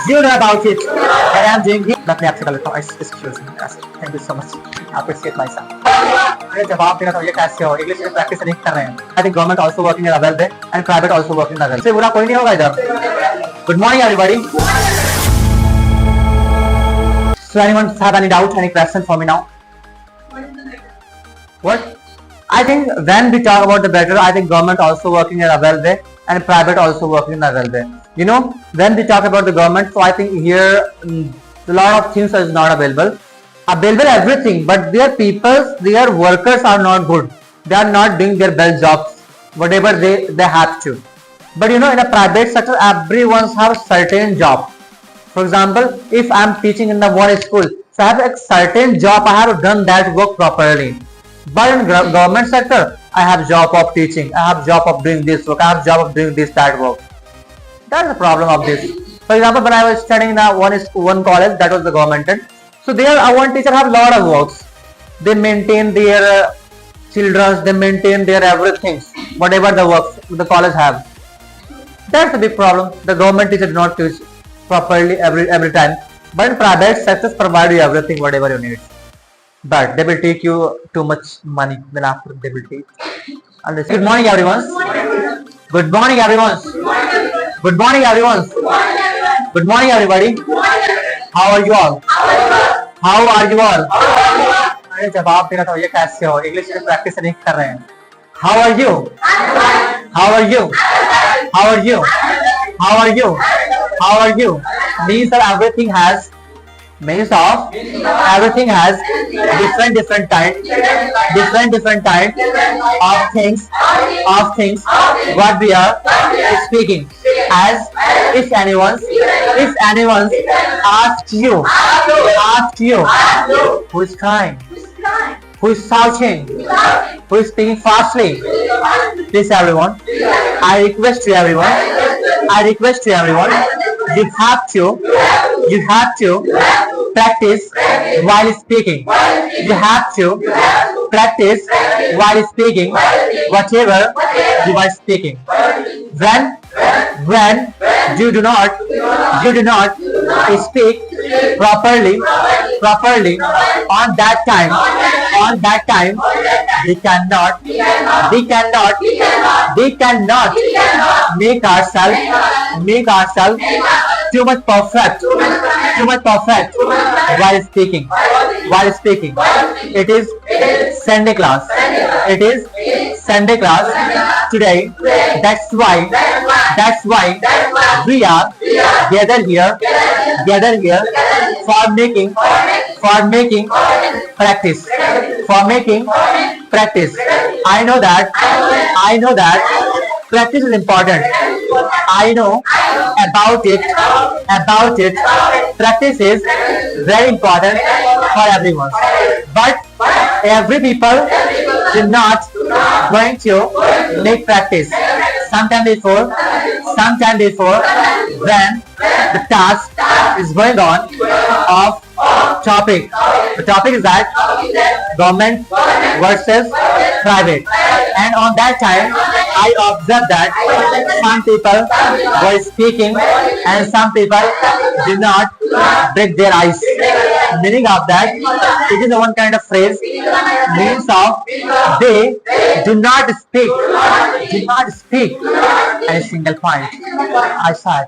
You know about it. But I'm doing it. अपने आप से कर लेता हूँ. Excuse me. Thank you so much. I appreciate myself. अरे जवाब देना था ये कैसे हो? इंग्लिश में प्रैक्टिस नहीं कर रहे हैं. I think government also working in a well way and private also working in a well. से बुरा कोई नहीं होगा इधर. Good morning everybody. So anyone have any doubt, any question for me now? What? I think when we talk about the better, I think government also working in a well way and private also working in a well way. You know, when we talk about the government, so I think here a lot of things is not available. Available everything, but their people, their workers are not good. They are not doing their best jobs, whatever they have to. But you know, in a private sector, everyone has certain job. For example, if I am teaching in the one school, so I have a certain job, I have done that work properly. But in government sector, I have job of teaching, I have job of doing this work, I have job of doing this that work. That's the problem of this. For example, when I was studying in one college, that was the government. So there, one teacher have lot of works. They maintain their children, they maintain their everything, whatever the works the college have. That's the big problem. The government teacher do not teach properly every time. But in private sectors provide you everything, whatever you need. But they will take you too much money. Then after they will take. Good morning, everyone. Good morning, everyone. Good morning, everyone. Good morning, everybody. How are you all? How are you all? अरे जवाब देना था ये कैसे हो? English में practice नहीं कर रहे हैं. How are you? How are you? How are you? How are you? How are you? Means that everything has different type of things what we are speaking. As if anyone asks you who is crying, who is shouting, who is speaking fastly. Please everyone, I request you everyone, you have to practice while speaking. You have to practice while speaking whatever you are speaking. When you do not speak properly on that time we cannot make ourselves too much perfect while speaking. It is Sunday class. Today. That's why we are gathered here for making practice. I know that practice is important. I know about it. Practice is very important for everyone. But every people is not going to make practice. Sometime before when the task is going on of topic. The topic is that government versus private. And on that time, I observed that some people were speaking and some people did not break their eyes. Meaning of that, it is one kind of phrase, means of they do not speak any single point. I said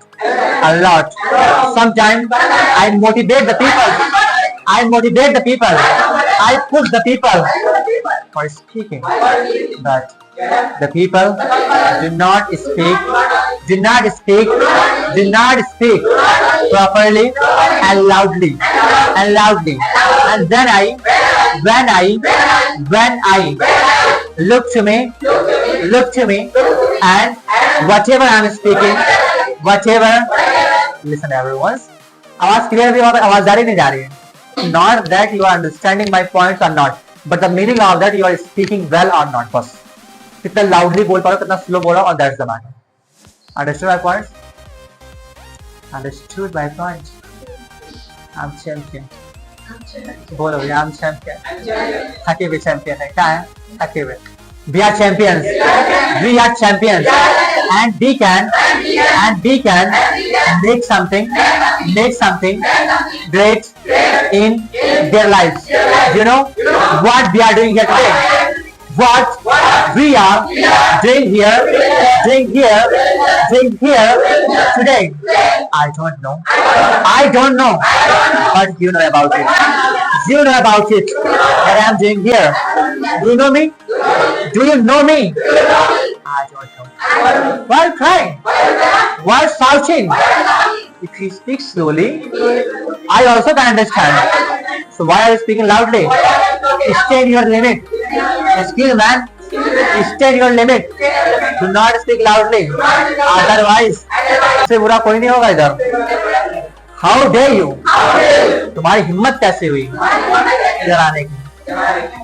a lot. Sometimes I motivate the people. I push the people for speaking. But the people do not speak properly and loudly. And then when I look to me and whatever I am speaking, listen everyone, आवाज clear भी होगा, आवाज जा रही नहीं जा रही है. Not that you are understanding my points or not, but the meaning of that you are speaking well or not. बस कितना loudly बोल पा रहे हो, कितना slow बोल रहे हो, और that's the matter. Understood my points? Understood my points? I'm champion. बोलो भैया, I'm champion. थके हुए champion है, क्या है? थके हुए. We are champions. and we can make something great in their lives. You know what we are doing here today? What we are doing here today? I don't know. But you know about it. You know about it. What I'm doing here. Do you know me? Do you know me? I don't know. Why crying? Why shouting? If you speak slowly, I also can understand. So why are you speaking loudly? Stay in your limit. Excuse me, man. Stay in your limit. Do not speak loudly. Otherwise, से बुरा कोई नहीं होगा इधर. How dare you? तुम्हारी हिम्मत कैसे हुई इधर आने की?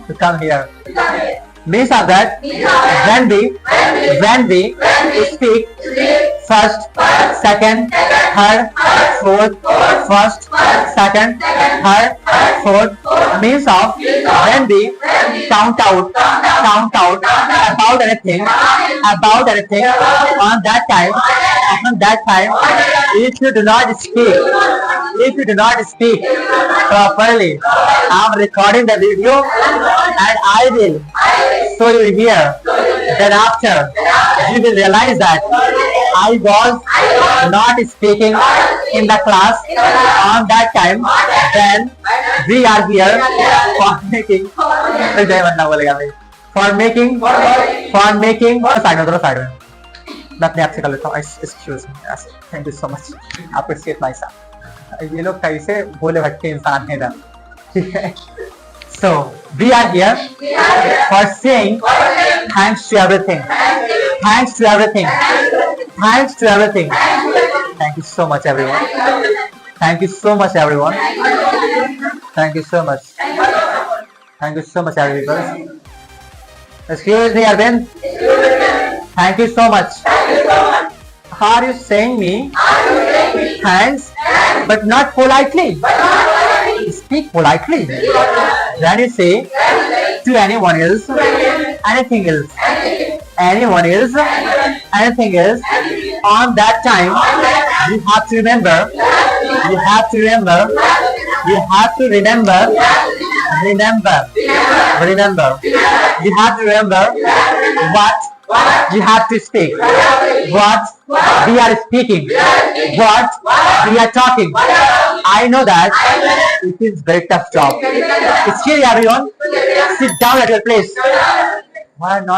To come here. Means of that when we speak first, second, third, fourth, first, second, third, fourth, means of when we count out about anything on that time, if you do not speak properly, I'm recording the video and I will show you here. Then after you will realize that I was not speaking in the class on that time. Then we are here for making side में मैं अपने आप से कर लेता हूँ. Excuse me. Thank you so much. Appreciate myself. ये लोग कैसे भोले भटके इंसान हैं इधर. ठीक है. So we are here for saying thanks to everything. Thanks to everything. Thank you so much, everyone. Thank you so much, everyone. Thank you so much. Thank you so much, everyone. Excuse me, Arvind. Thank you so much. How are you saying me thanks, but not politely? Speak politely. When you say to anyone else, anything else, on that time, you have to remember what you have to speak, what we are speaking, what we are talking. I know that it is very tough job. Excuse me, everyone. Sit down at your place. Why not?